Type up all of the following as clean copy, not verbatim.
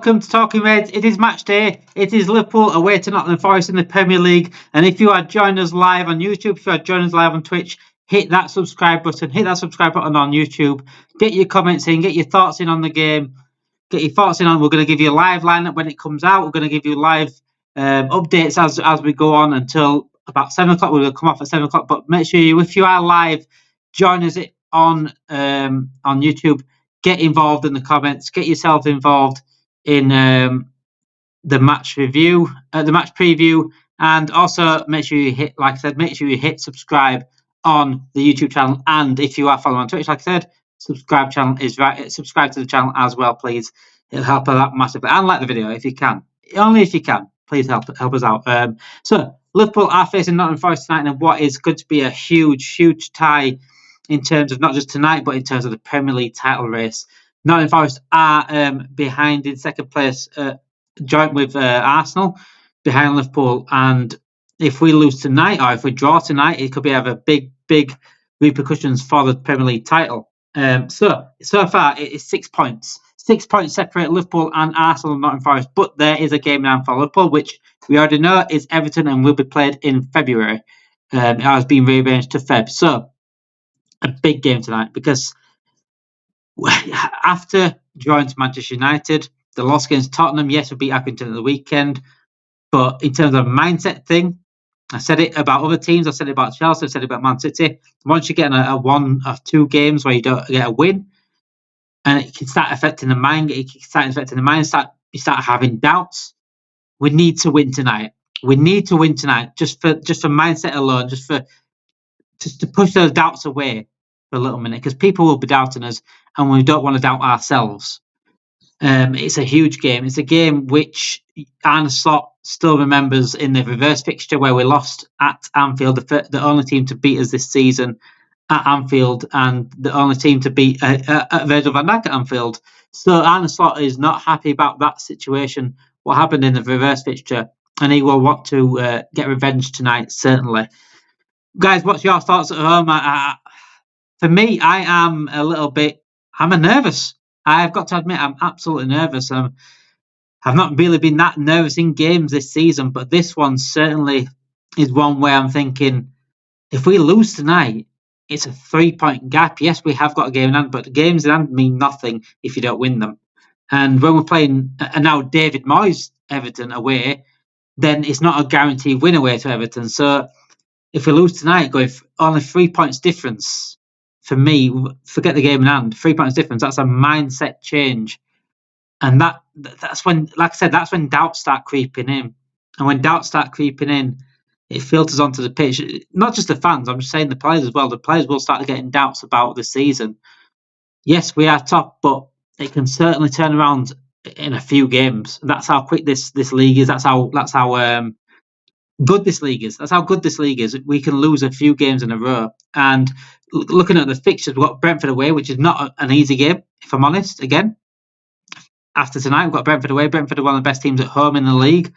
welcome to Talking Reds. It is match day. It is Liverpool away to Nottingham Forest in the Premier League. And if you are joining us live on YouTube, if you are joining us live on Twitch, hit that subscribe button. Hit that subscribe button on YouTube. Get your comments in. Get your thoughts in on the game. Get your thoughts in on. We're going to give you a live lineup when it comes out. We're going to give you live updates as we go on until about 7 o'clock. We're going to come off at 7 o'clock. But make sure if you are live, join us on YouTube. Get involved in the comments. Get yourself involved in the match review, the match preview, and also make sure you hit, like I said, make sure you hit subscribe on the YouTube channel. And if you are following on Twitch, like I said, subscribe to the channel as well, please. It'll help us out massively. And like the video if you can, only if you can. Please help us out. So Liverpool are facing Nottingham Forest tonight, and what is going to be a huge tie in terms of not just tonight, but in terms of the Premier League title race. Nottingham Forest are behind in second place, joint with Arsenal, behind Liverpool. And if we lose tonight, or if we draw tonight, it could have a big repercussions for the Premier League title. So far, it is 6 points. 6 points separate Liverpool and Arsenal and Nottingham Forest. But there is a game now for Liverpool, which we already know is Everton and will be played in February. It has been rearranged to Feb. So a big game tonight, because after drawing to Manchester United, the loss against Tottenham, yes, we beat Accrington at the weekend, but in terms of a mindset thing, I said it about other teams, I said it about Chelsea, I said it about Man City. Once you get a 1 or 2 games where you don't get a win, and it can start affecting the mind, you start having doubts. We need to win tonight. We need to win tonight, just for mindset alone, just to push those doubts away for a little minute, because people will be doubting us, and we don't want to doubt ourselves. It's a huge game. It's a game which Arne Slot still remembers in the reverse fixture where we lost at Anfield, the only team to beat us this season at Anfield, and the only team to beat Virgil van Dijk at Anfield. So Arne Slot is not happy about that situation, what happened in the reverse fixture, and he will want to get revenge tonight, certainly. Guys, what's your thoughts at home? For me, I'm nervous. I've got to admit, I'm absolutely nervous. I've not really been that nervous in games this season, but this one certainly is one where I'm thinking, if we lose tonight, it's a 3-point gap. Yes, we have got a game in hand, but games in hand mean nothing if you don't win them. And when we're playing now David Moyes Everton away, then it's not a guaranteed win away to Everton. So if we lose tonight, going only 3 points difference, for me, forget the game in hand, 3 points difference, that's a mindset change. And that's when, like I said, that's when doubts start creeping in. And when doubts start creeping in, it filters onto the pitch. Not just the fans, I'm just saying the players as well. The players will start getting doubts about the season. Yes, we are top, but it can certainly turn around in a few games. That's how quick this league is. That's how good this league is. That's how good this league is. We can lose a few games in a row. And looking at the fixtures, we've got Brentford away, which is not an easy game, if I'm honest. Again, after tonight, we've got Brentford away. Brentford are one of the best teams at home in the league.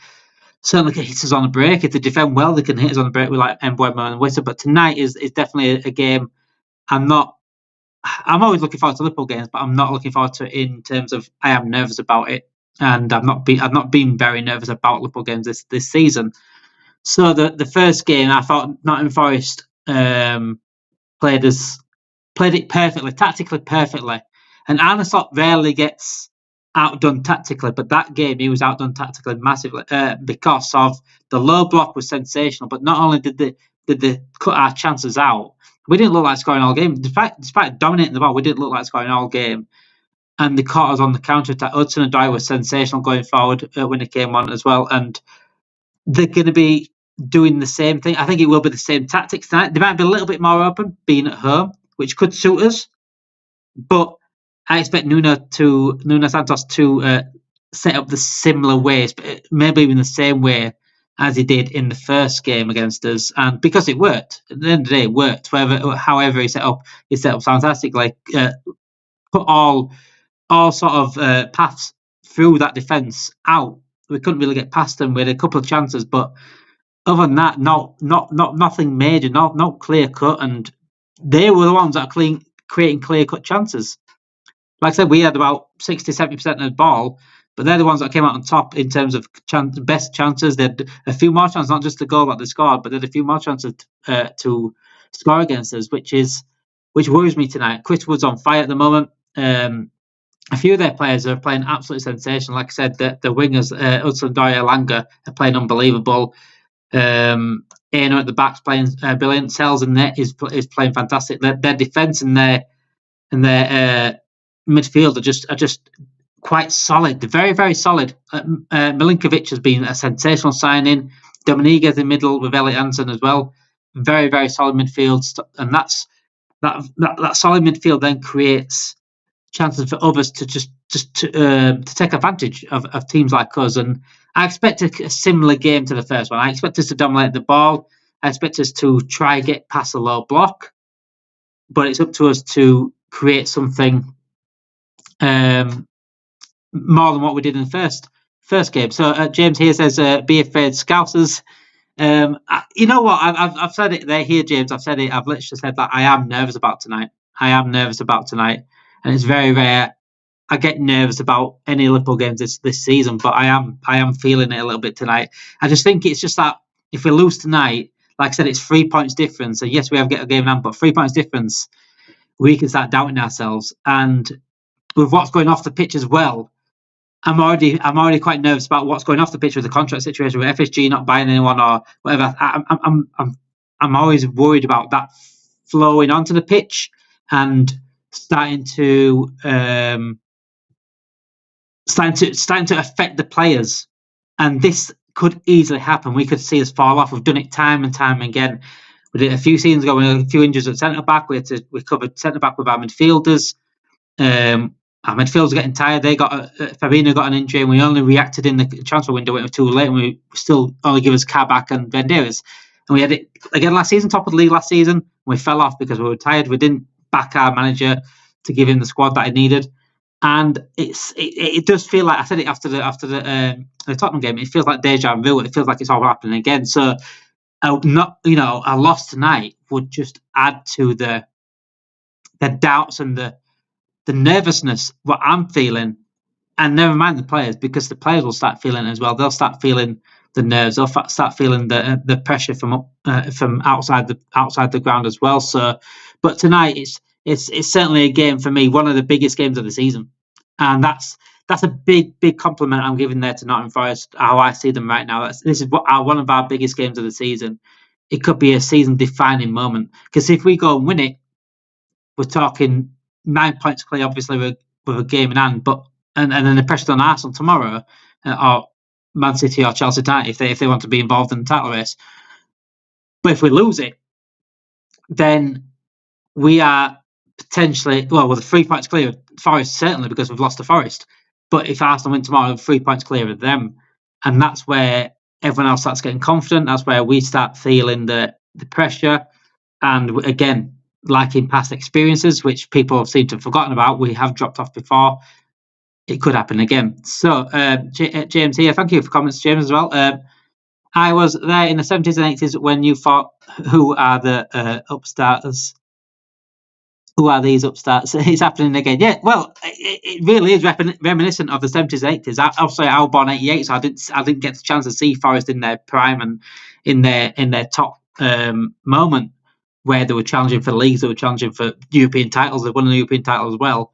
Certainly can hit us on a break. If they defend well, they can hit us on a break with like Mbeumo and Witter. But tonight is definitely a game I'm always looking forward to Liverpool games, but I'm not looking forward to it in terms of I am nervous about it. And I've not been very nervous about Liverpool games this season. So the first game, I thought Nottingham Forest played it perfectly, tactically perfectly. And Arne Slot rarely gets outdone tactically, but that game he was outdone tactically massively because of the low block was sensational. But not only did they cut our chances out, we didn't look like scoring all game. Despite dominating the ball, we didn't look like scoring all game. And they caught us on the counter attack. Hudson-Odoi was sensational going forward when he came on as well. And they're going to be doing the same thing. I think it will be the same tactics tonight. They might be a little bit more open, being at home, which could suit us. But I expect Nuno Santos to set up the similar ways, but maybe even the same way as he did in the first game against us. And because it worked, at the end of the day, it worked. However he set up fantastically. Put all sort of paths through that defence out. We couldn't really get past them. We had a couple of chances, but other than that, nothing major, not clear cut. And they were the ones that are creating clear cut chances. Like I said, we had about 60-70% of the ball. but they're the ones that came out on top in terms of best chances. They had a few more chances, not just the goal that they scored, but they had a few more chances to score against us, which worries me tonight. Chris Wood's on fire at the moment. A few of their players are playing absolutely sensational. Like I said, the wingers, Hudson Doyle Elanga, are playing unbelievable. Aino at the back's playing brilliant. Sells in net is playing fantastic. Their defence and their midfield are just quite solid. They're very, very solid. Milinkovic has been a sensational signing. Dominiguez in middle with Elliot Hansen as well. Very, very solid midfield, and that solid midfield then creates chances for others to to take advantage of teams like us. And I expect a similar game to the first one. I expect us to dominate the ball. I expect us to try get past the low block, but it's up to us to create something more than what we did in the first game. So James here says, "Be afraid, Scousers." You know what? I've said it there here, James. I've said it. I've literally said that I am nervous about tonight. And it's very rare I get nervous about any Liverpool games this season, but I am feeling it a little bit tonight. I just think it's just that if we lose tonight, like I said, it's 3 points difference. And yes, we have got a game now, but 3 points difference, we can start doubting ourselves. And with what's going off the pitch as well, I'm already quite nervous about what's going off the pitch with the contract situation with FSG not buying anyone or whatever. I'm always worried about that flowing onto the pitch and starting to affect the players, and this could easily happen. We could see us fall off. We've done it time and time again. We did it a few seasons ago. We had a few injuries at centre back. We covered centre back with our midfielders. Our midfielders getting tired. Fabinho got an injury, and we only reacted in the transfer window when it was too late. And we still only give us Kabak and Banderas. And we had it again last season, top of the league last season. We fell off because we were tired. We didn't back our manager to give him the squad that he needed. And it does feel like, I said it after the Tottenham game, it feels like deja vu. It feels like it's all happening again. So a loss tonight would just add to the doubts and the nervousness what I'm feeling, and never mind the players, because the players will start feeling it as well. They'll start feeling the nerves. They'll start feeling the pressure from outside the ground as well. So, but tonight it's certainly a game for me, one of the biggest games of the season, and that's a big compliment I'm giving there to Nottingham Forest. How I see them right now, this is one of our biggest games of the season. It could be a season-defining moment, because if we go and win it, we're talking 9 points clear, obviously with a game in hand. But and then the pressure on Arsenal tomorrow, or Man City or Chelsea tonight, if they want to be involved in the title race. But if we lose it, then we are potentially, with 3 points clear of Forest, certainly, because we've lost to Forest. But if Arsenal win tomorrow, 3 points clear of them, and that's where everyone else starts getting confident. That's where we start feeling the pressure. And again, like in past experiences, which people seem to have forgotten about, we have dropped off before. It could happen again. So, James here, thank you for comments, James, as well. I was there in the 70s and 80s when you thought, who are the upstarts? Who are these upstarts? It's happening again. Yeah, well, it really is reminiscent of the 70s and 80s. Obviously, I was born 88, so I didn't get the chance to see Forest in their prime and in their top moment, where they were challenging for leagues, they were challenging for European titles. They won the European title as well.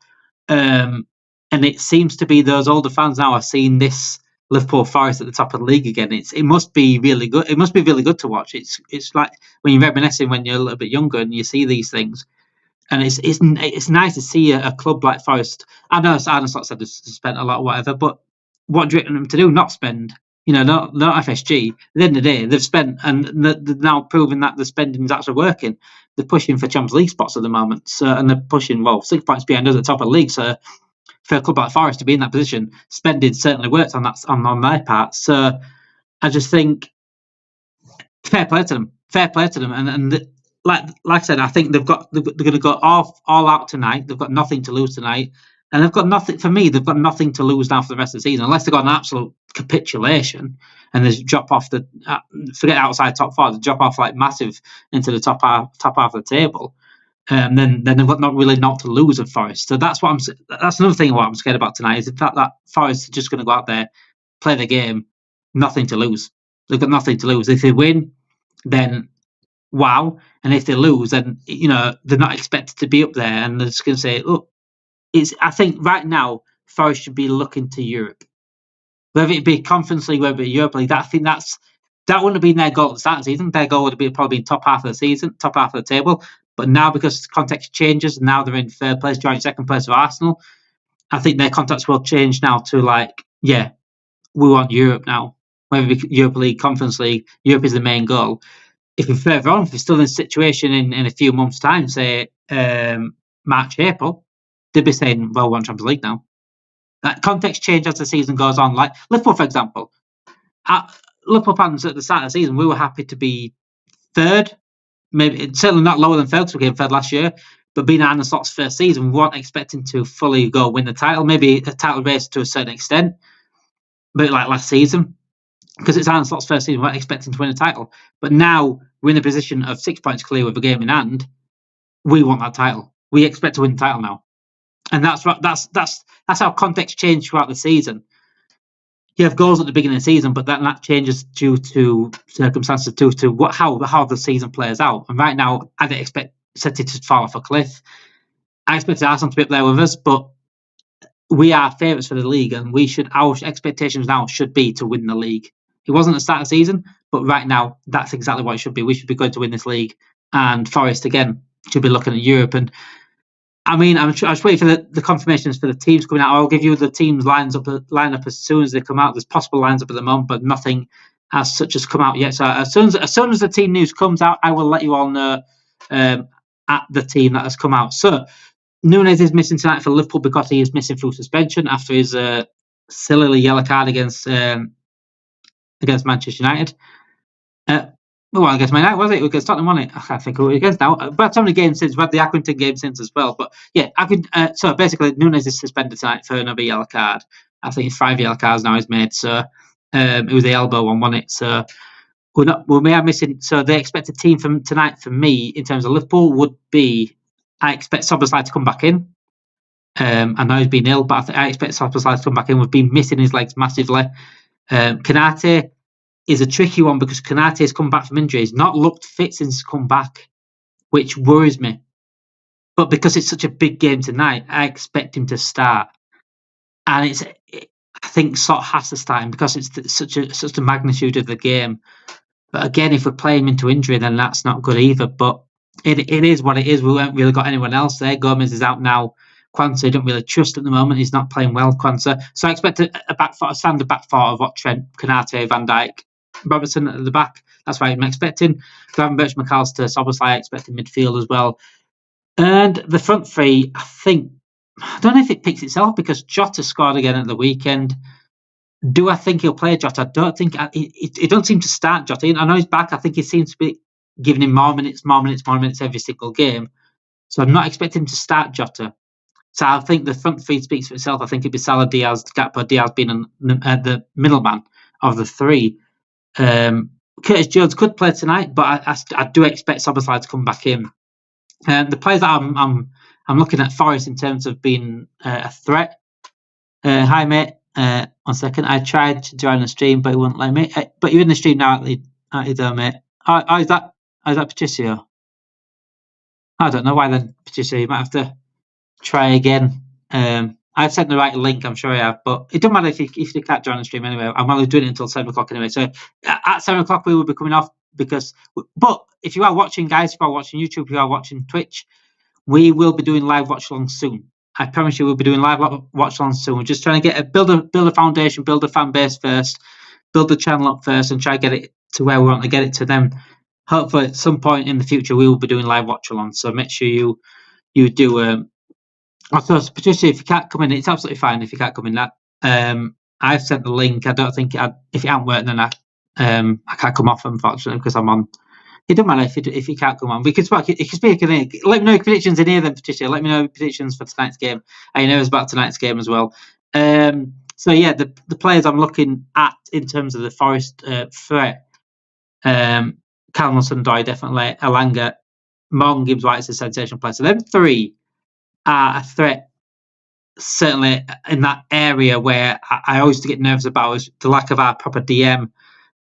And it seems to be those older fans now are seeing this Liverpool Forest at the top of the league again. It must be really good. It must be really good to watch. It's like when you're reminiscing when you're a little bit younger and you see these things. And it's nice to see a club like Forest. I know Arne Slot said they've spent a lot or whatever, but what do you want them to do? Not spend. Not FSG. At the end of the day, they've spent, and they're now proving that the spending is actually working. They're pushing for Champions League spots at the moment, and they're pushing 6 points behind us at the top of the league. So for a club like Forest to be in that position, spending certainly worked on that on their part. So I just think fair play to them, and like I said, I think they're going to go all out tonight. They've got nothing to lose tonight. And they've got nothing, for me, they've got nothing to lose now for the rest of the season, unless they've got an absolute capitulation and they drop off forget outside top four, they drop off like massive into the top half of the table. then they've got not to lose of Forest. So that's another thing what I'm scared about tonight is the fact that Forest are just going to go out there, play the game, nothing to lose. They've got nothing to lose. If they win, then wow, and if they lose, then they're not expected to be up there, and they're just going to say, look, I think right now Forest should be looking to Europe, whether it be Conference League, whether it be Europa League. That wouldn't have been their goal at the start of the season. Their goal would have probably been top half of the season, top half of the table. But now, because the context changes, now they're in third place, joint second place with Arsenal. I think their contacts will change now to we want Europe now. Whether it be Europa League, Conference League, Europe is the main goal. If we're further on, if we're still in a situation in a few months' time, say March, April, they'd be saying, well, we want Champions League now. That context change as the season goes on. Like Liverpool, for example. Liverpool fans at the start of the season, we were happy to be third. Maybe certainly not lower than third, because we came third last year. But being Arne Slot's first season, we weren't expecting to fully go win the title. Maybe a title race to a certain extent, but like last season, because it's Arne Slot's first season, we weren't expecting to win a title. But now we're in a position of 6 points clear with a game in hand. We want that title. We expect to win the title now, and that's how context changed throughout the season. You have goals at the beginning of the season, but that changes due to circumstances, due to how the season plays out. And right now, I didn't expect City to fall off a cliff. I expected Arsenal to be up there with us, but we are favourites for the league, and our expectations now should be to win the league. It wasn't at the start of the season, but right now, that's exactly what it should be. We should be going to win this league, and Forest again should be looking at Europe. And I mean, I was waiting for the confirmations for the teams coming out. I'll give you the teams lineup as soon as they come out. There's possible lines up at the moment, but nothing as such has come out yet. So as soon as the team news comes out, I will let you all know at the team that has come out. So Nunes is missing tonight for Liverpool because he is missing through suspension after his silly yellow card against Manchester United. Against Man United, was it? Against Tottenham, wasn't it? I can't think who it was against now. But so many games since. We've had the Accrington game since as well. But yeah, so basically, Nunes is suspended tonight for another yellow card. I think it's 5 yellow cards now he's made. So it was the elbow one, wasn't it? So we are missing. So the expected team from tonight for me, in terms of Liverpool, would be, I expect Szoboszlai to come back in. I know he's been ill, but I expect Szoboszlai to come back in. We've been missing his legs massively. Konate is a tricky one because Konate has come back from injury. He's not looked fit since he's come back, which worries me. But because it's such a big game tonight, I expect him to start. And I think Slot has to start him because it's such the magnitude of the game. But again, if we play him into injury, then that's not good either. But it is what it is. We haven't really got anyone else there. Gomez is out now. Quansah, I don't really trust at the moment. He's not playing well, Quansah. So I expect a standard back four of what Trent, Konate, Van Dijk, Robertson at the back. That's what I'm expecting. Gravenberch, McAllister, Szoboszlai, I expect in midfield as well. And the front three, I don't know if it picks itself because Jota scored again at the weekend. Do I think he'll play Jota? I don't think he don't seem to start Jota. I know he's back. I think he seems to be giving him more minutes every single game. So I'm not expecting him to start Jota. So I think the front three speaks for itself. I think it'd be Salah, Diaz, Gakpo, Diaz being the middleman of the three. Curtis Jones could play tonight, but I do expect Szoboszlai to come back in. The players that I'm looking at Forest in terms of being a threat. Hi mate, 1 second. I tried to join the stream, but it wouldn't let me. But you're in the stream now, aren't you, though, mate? Is that Patricio? I don't know why then, Patricio. You might have to try again. I've sent the right link, I'm sure I have, but it doesn't matter if you can't join the stream anyway. I'm only doing it until 7 o'clock anyway. So at 7 o'clock we will be coming off but if you are watching, guys, if you are watching YouTube, if you are watching Twitch, we will be doing live watch along soon. I promise you we'll be doing live watch along soon. We're just trying to build a foundation, build a fan base first, build the channel up first, and try to get it to where we want to get it to. Then hopefully at some point in the future we will be doing live watch along. So make sure you do. So Patricia, if you can't come in, it's absolutely fine if you can't come in. I've sent the link. I don't think if it hasn't worked, then I can't come off, unfortunately, because I'm on. It doesn't matter if you can't come on. We can speak. You can speak in here. Let me know your predictions in here, then, Patricia. Let me know your predictions for tonight's game. I know it's about tonight's game as well. So yeah, the players I'm looking at in terms of the Forest threat. Callum Hudson-Odoi, definitely. Elanga, Morgan Gibbs-White's a sensational player. So them three are a threat, certainly in that area where I always get nervous about is the lack of our proper DM,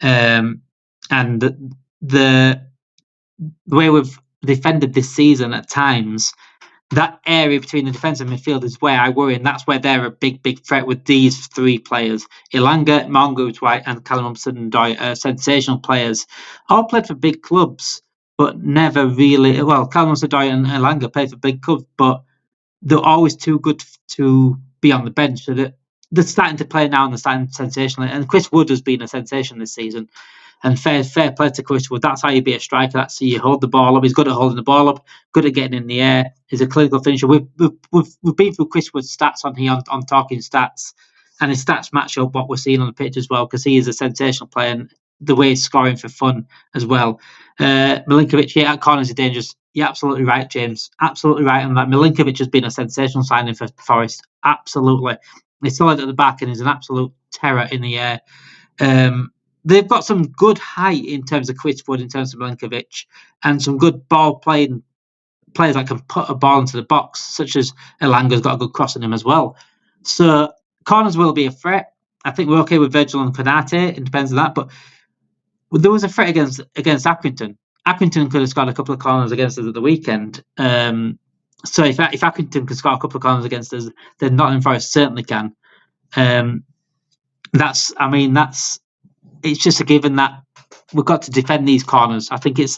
and the way we've defended this season at times. That area between the defence and midfield is where I worry, and that's where they're a big threat with these three players. Elanga, Morgan Gibbs-White and Callum Hudson-Odoi are sensational players. All played for big clubs, but never really... Well, Callum Hudson-Odoi and Elanga played for big clubs, but they're always too good to be on the bench. So they're starting to play now and they're starting sensationally. And Chris Wood has been a sensation this season. And fair play to Chris Wood. That's how you be a striker. That's how you hold the ball up. He's good at holding the ball up, good at getting in the air. He's a clinical finisher. We've been through Chris Wood's stats on here on Talking Stats, and his stats match up what we're seeing on the pitch as well, because he is a sensational player and the way he's scoring for fun as well. Milinkovic, at corners is dangerous. You're absolutely right, James. Absolutely right on that. Milinkovic has been a sensational signing for Forest. Absolutely. He's solid at the back and he's an absolute terror in the air. They've got some good height in terms of Chris Wood, in terms of Milinkovic, and some good ball-playing players that can put a ball into the box, such as Elanga's got a good cross in him as well. So corners will be a threat. I think we're okay with Virgil and Konate. It depends on that. But there was a threat against Accrington. Accrington could have scored a couple of corners against us at the weekend. So if Accrington can score a couple of corners against us, then Nottingham Forest certainly can. It's just a given that we've got to defend these corners. I think it's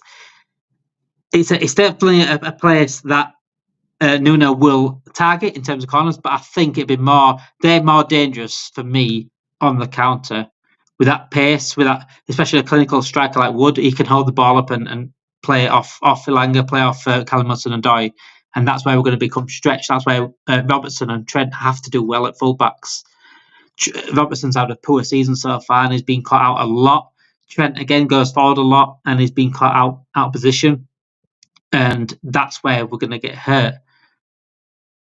definitely a place that Nuno will target in terms of corners, but I think they're more dangerous for me on the counter with that pace, with that, especially a clinical striker like Wood. He can hold the ball up and play it off Elanga, play off Callum Hudson-Odoi, and that's where we're going to become stretched. That's where Robertson and Trent have to do well at fullbacks. Robertson's had a poor season so far and he's been caught out a lot. Trent again goes forward a lot and he's been caught out of position, and that's where we're going to get hurt.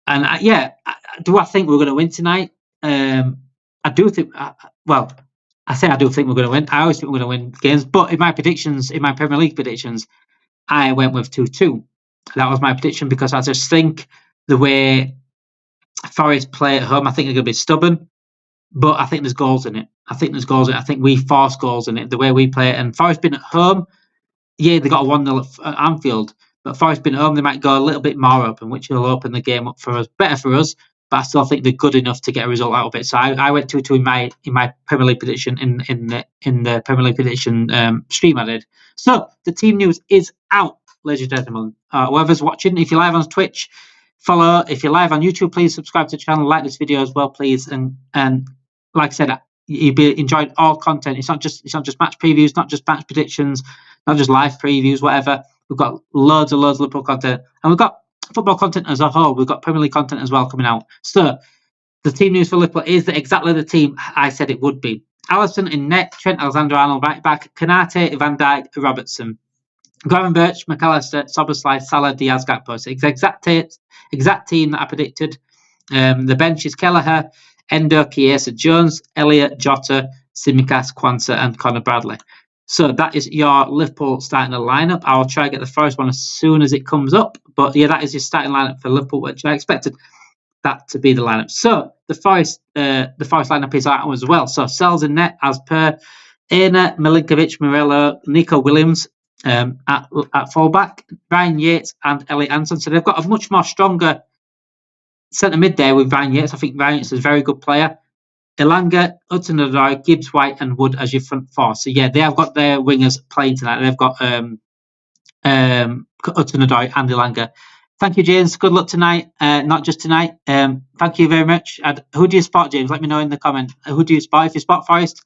And do I think we're going to win tonight? I do think. I do think we're going to win. I always think we're going to win games, but in my Premier League predictions, I went with 2-2. That was my prediction because I just think the way Forest play at home, I think they're going to be stubborn. But I think there's goals in it. I think we force goals in it, the way we play it. And Forest been at home, they got a 1-0 at Anfield. But Forest been at home, they might go a little bit more open, which will open the game up for us. Better for us, but I still think they're good enough to get a result out of it. So I went 2-2 in my Premier League prediction in the Premier League prediction stream I did. So the team news is out, ladies and gentlemen. Whoever's watching, if you're live on Twitch, follow. If you're live on YouTube, please subscribe to the channel, like this video as well, please. And like I said, you'll be enjoying all content. It's not just match previews, not just match predictions, not just live previews, whatever. We've got loads of Liverpool content, and we've got football content as a whole. We've got Premier League content as well coming out. So the team news for Liverpool is exactly the team I said it would be. Alisson in net, Trent Alexander-Arnold right back, Konate, Van Dijk, Robertson, Gravenberch, McAllister, Szoboszlai, Salah, Diaz, Gakpo. So it's exact team that I predicted. The bench is Kelleher, Endo, Chiesa, Jones, Elliott, Jota, Tsimikas, Kwanzaa, and Conor Bradley. So that is your Liverpool starting the lineup. I'll try to get the Forest one as soon as it comes up. But that is your starting lineup for Liverpool, which I expected that to be the lineup. So the Forest lineup is out as well. So Sells in net as per Aina, Milinkovic, Morello, Nico Williams at fullback, Ryan Yates and Elliot Anderson. So they've got a much more stronger centre mid there with Ryan Yates. I think Ryan Yates is a very good player. Elanga, Hudson-Odoi, Gibbs-White and Wood as your front four. So they have got their wingers playing tonight. They've got Hudson-Odoi and Elanga. Thank you, James. Good luck tonight. Not just tonight. Thank you very much. Who do you spot, James? Let me know in the comment. Who do you spot? If you spot Forest,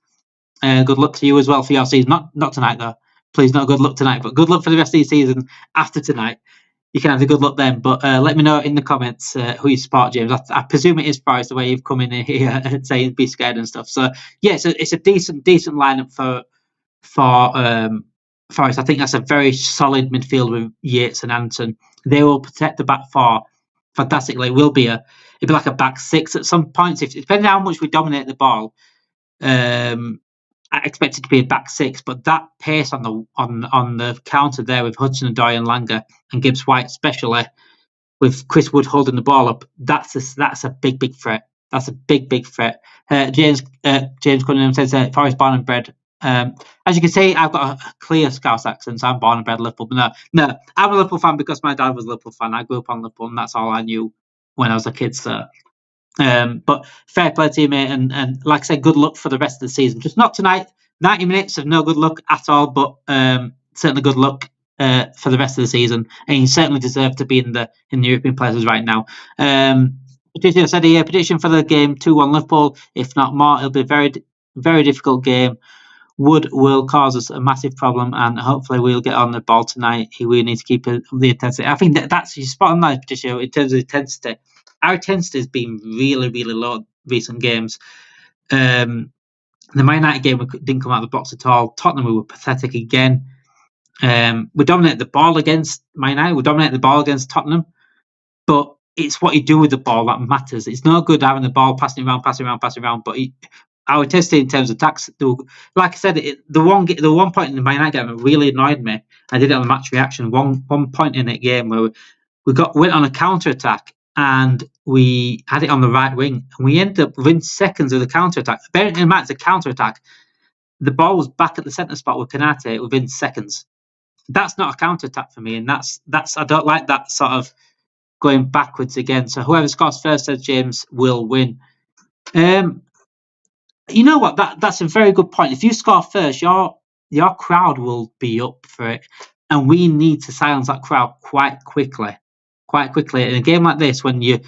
good luck to you as well for your season. Not tonight though. Please, not good luck tonight, but good luck for the rest of the season after tonight. You can have the good luck then, but let me know in the comments who you spot, James. I presume it is Forest, the way you've come in here and saying be scared and stuff. So it's a decent lineup for Forest. I think that's a very solid midfield with Yates and Anton. They will protect the back four fantastically. It'll be like a back six at some points, if depending on how much we dominate the ball. I expect it to be a back six, but that pace on the counter there with Hudson-Odoi and Langer and Gibbs-White especially, with Chris Wood holding the ball up, that's a big threat. That's a big threat. James Cunningham says Forest born and bred. As you can see, I've got a clear Scouse accent, so I'm born and bred Liverpool. But no, I'm a Liverpool fan because my dad was a Liverpool fan. I grew up on Liverpool, and that's all I knew when I was a kid. So, but fair play to you, mate, and like I said, good luck for the rest of the season. Just not tonight. 90 minutes of no good luck at all, but certainly good luck for the rest of the season, and you certainly deserve to be in the European places right now. Patricio said here, prediction for the game 2-1 Liverpool. If not more, it'll be a very difficult game. Wood will cause us a massive problem, and hopefully we'll get on the ball tonight. We need to keep the intensity. I think that's you spot on that, Patricio, in terms of intensity. Our intensity has been really low in recent games. The Man United game, we didn't come out of the box at all. Tottenham, we were pathetic again. We dominated the ball against Man United. We dominated the ball against Tottenham. But it's what you do with the ball that matters. It's no good having the ball passing around. But our intensity in terms of attacks, like I said, the one point in the Man United game that really annoyed me. I did it on the match reaction. One point in that game where we went on a counter attack and we had it on the right wing, and we ended up within seconds of the counter attack. Bearing in mind it's a counter attack, the ball was back at the centre spot with Konate within seconds. That's not a counter attack for me, and that's I don't like that sort of going backwards again. So whoever scores first, says James, will win. You know what? That's a very good point. If you score first, your crowd will be up for it, and we need to silence that crowd quite quickly. In a game like this, when the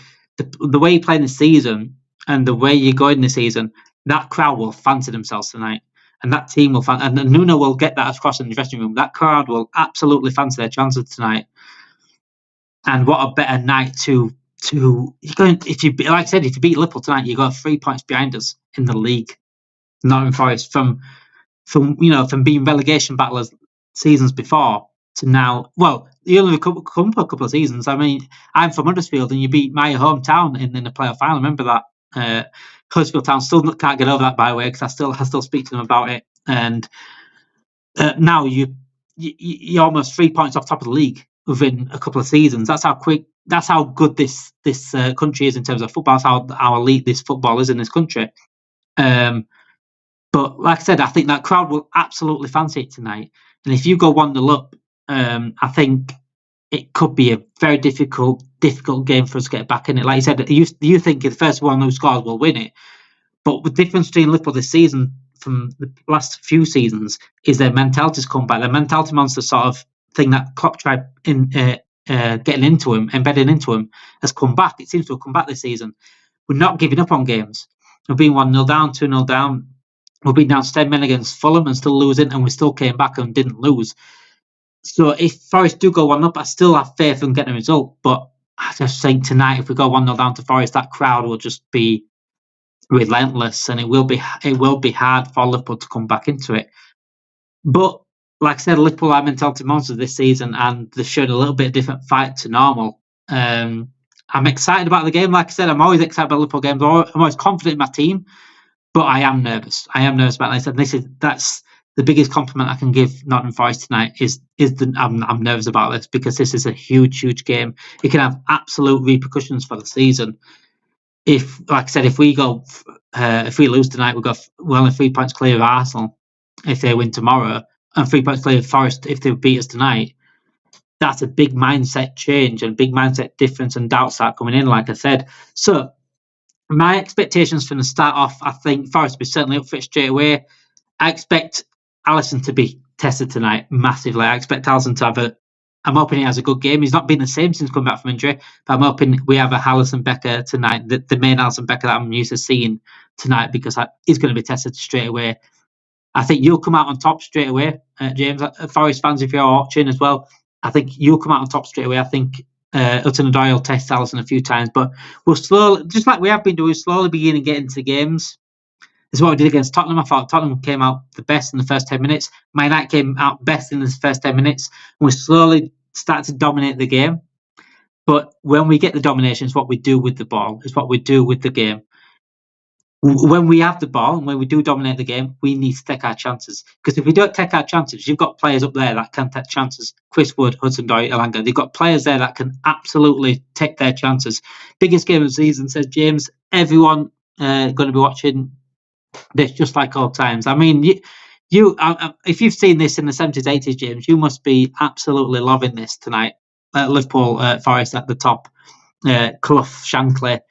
way you play in the season and the way you're going in the season, that crowd will fancy themselves tonight, and that team will and Nuno will get that across in the dressing room. That crowd will absolutely fancy their chances tonight. And what a better night to you're going, if you, like I said, if you beat Liverpool tonight, you got 3 points behind us in the league. Nottingham Forest from being relegation battlers seasons before to now. Well, you only come for a couple of seasons. I mean, I'm from Huddersfield, and you beat my hometown in the playoff final. Remember that? Huddersfield Town still can't get over that, by the way, because I still speak to them about it. And now you're almost 3 points off top of the league within a couple of seasons. That's how good this country is in terms of football. That's how elite this football is in this country. But like I said, I think that crowd will absolutely fancy it tonight. And if you go 1-0 up, I think it could be a very difficult game for us to get back in it. Like you said, you think the first one who scores will win it. But the difference between Liverpool this season from the last few seasons is their mentality's come back. Their mentality monster sort of thing that Klopp tried getting into him, embedding into him, has come back. It seems to have come back this season. We're not giving up on games. We've been 1-0 down, 2-0 down. We've been down 10 men against Fulham and still losing, and we still came back and didn't lose. So if Forest do go 1-up, I still have faith in getting a result. But I just think tonight, if we go 1-0 down to Forest, that crowd will just be relentless, and it will be hard for Liverpool to come back into it. But like I said, Liverpool are mentality monsters this season, and they've shown a little bit different fight to normal. I'm excited about the game. Like I said, I'm always excited about Liverpool games. I'm always confident in my team, but I am nervous. About it. I said, that's the biggest compliment I can give Nottingham Forest tonight. I'm nervous about this, because this is a huge game. It can have absolute repercussions for the season. If, like I said, if we lose tonight, we're only 3 points clear of Arsenal if they win tomorrow, and 3 points clear of Forest if they beat us tonight. That's a big mindset change and big mindset difference, and doubts start coming in, like I said. So my expectations from the start off, I think Forest will be certainly up for it straight away. I expect Alisson to be tested tonight massively. I expect Alisson to I'm hoping he has a good game. He's not been the same since coming back from injury, but I'm hoping we have a Alisson Becker tonight, the main Alisson Becker that I'm used to seeing tonight, because he's going to be tested straight away. I think you'll come out on top straight away, James. Forest fans, if you're watching as well, I think you'll come out on top straight away. I think Hudson-Odoi will test Alisson a few times, but we'll slowly, just like we have been doing, slowly begin to get into games. This is what we did against Tottenham. I thought Tottenham came out the best in the first 10 minutes. Man United came out best in the first 10 minutes. And we slowly start to dominate the game. But when we get the domination, it's what we do with the ball. It's what we do with the game. when we have the ball and when we do dominate the game, we need to take our chances. Because if we don't take our chances, you've got players up there that can take chances. Chris Wood, Hudson-Odoi, Elanga. They've got players there that can absolutely take their chances. Biggest game of the season, says James. Everyone going to be watching this just like old times. I mean, if you've seen this in the 70s, 80s, James, you must be absolutely loving this tonight. Liverpool Forest at the top. Clough, Shankly.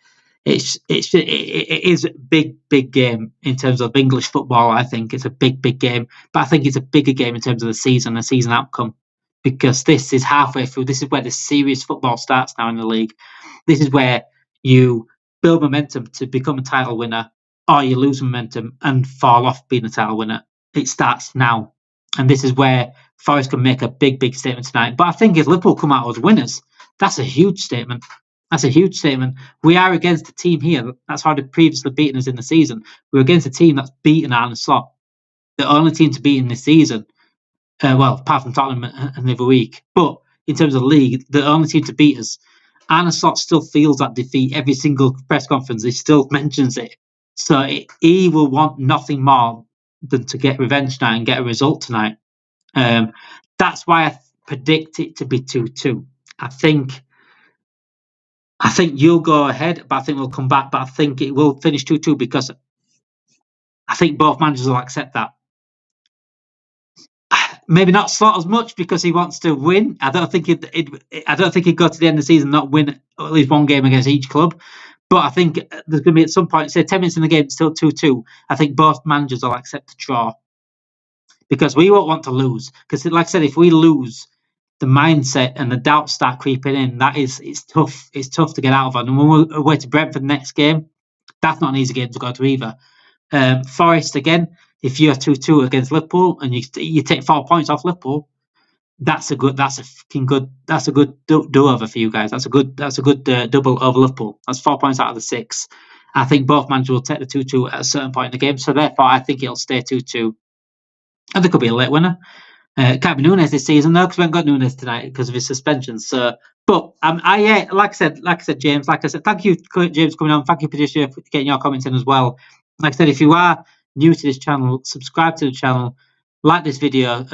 It is a big game in terms of English football. I think it's a big game, but I think it's a bigger game in terms of the season outcome, because this is halfway through. This is where the serious football starts now in the league. This is where you build momentum to become a title winner, or you lose momentum and fall off being a title winner. It starts now, and this is where Forest can make a big statement tonight. But I think if Liverpool come out as winners, that's a huge statement. That's a huge statement. We are against a team here that's already previously beaten us in the season. We're against a team that's beaten Arne Slot, the only team to beat in this season. Well, apart from Tottenham and the other week. But in terms of the league, the only team to beat us. Arne Slot still feels that defeat every single press conference. He still mentions it. So he will want nothing more than to get revenge tonight and get a result tonight. That's why I predict it to be 2-2. I think you'll go ahead, but I think we'll come back. But I think it will finish 2-2 because I think both managers will accept that. Maybe not Slot as much because he wants to win. I don't think he'd go to the end of the season and not win at least one game against each club. But I think there's going to be at some point, say 10 minutes in the game, it's still 2-2. I think both managers will accept a draw because we won't want to lose. Because, like I said, if we lose, the mindset and the doubts start creeping in. It's tough. It's tough to get out of. And when we're away to Brentford next game, that's not an easy game to go to either. Forest again. If you're 2-2 against Liverpool and you take 4 points off Liverpool, that's a good do-over for you guys. That's a good double over Liverpool. That's 4 points out of the 6. I think both managers will take the 2-2 at a certain point in the game. So therefore, I think it'll stay 2-2. And there could be a late winner. Can't be Nunes this season though, because we haven't got Nunes tonight because of his suspension. So, but like I said, James. Like I said, thank you, James, coming on. Thank you, Patricia, for getting your comments in as well. Like I said, if you are new to this channel, subscribe to the channel, like this video.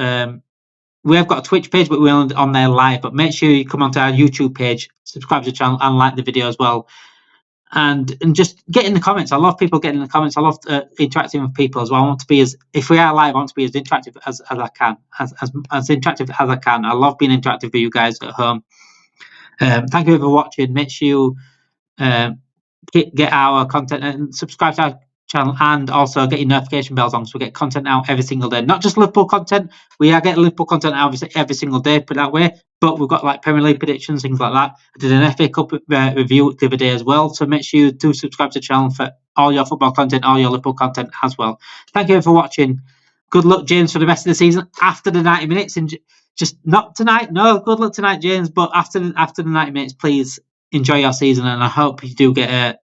We have got a Twitch page, but we're on there live. But make sure you come onto our YouTube page, subscribe to the channel, and like the video as well. And just get in the comments. I love people getting in the comments. I love interacting with people as well. I want to be if we are live, I want to be as interactive as I can, as interactive as I can. I love being interactive with you guys at home. Thank you for watching. Make sure you get our content and subscribe to our channel, and also get your notification bells on so we get content out every single day. Not just Liverpool content. We are getting Liverpool content out every single day, put that way. But we've got like Premier League predictions, things like that. I did an FA Cup review the other day as well. So make sure you do subscribe to the channel for all your football content, all your Liverpool content as well. Thank you for watching. Good luck, James, for the rest of the season after the 90 minutes. And just not tonight. No, good luck tonight, James. But after the 90 minutes, please enjoy your season. And I hope you do get